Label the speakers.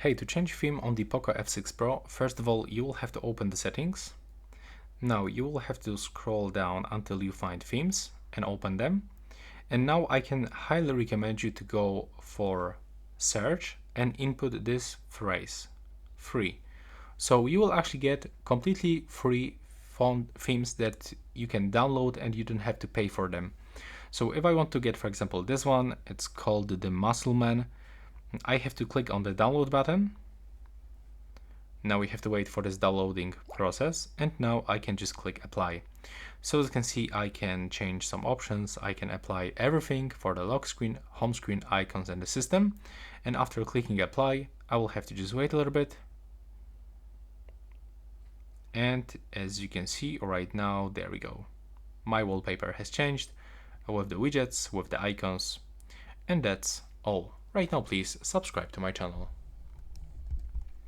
Speaker 1: Hey, to change theme on the POCO F6 Pro, first of all, you will have to open the settings. Now you will have to scroll down until you find themes and open them. And now I can highly recommend you to go for search and input this phrase, free. So you will actually get completely free font themes that you can download and you don't have to pay for them. So if I want to get, for example, this one, it's called the Muscleman. I have to click on the download button. Now we have to wait for this downloading process, and now I can just click apply. So as you can see, I can change some options. I can apply everything for the lock screen, home screen, icons, and the system. And after clicking apply, I will have to just wait a little bit. And as you can see right now, there we go. My wallpaper has changed with the widgets, with the icons, and that's all. Right now, please subscribe to my channel.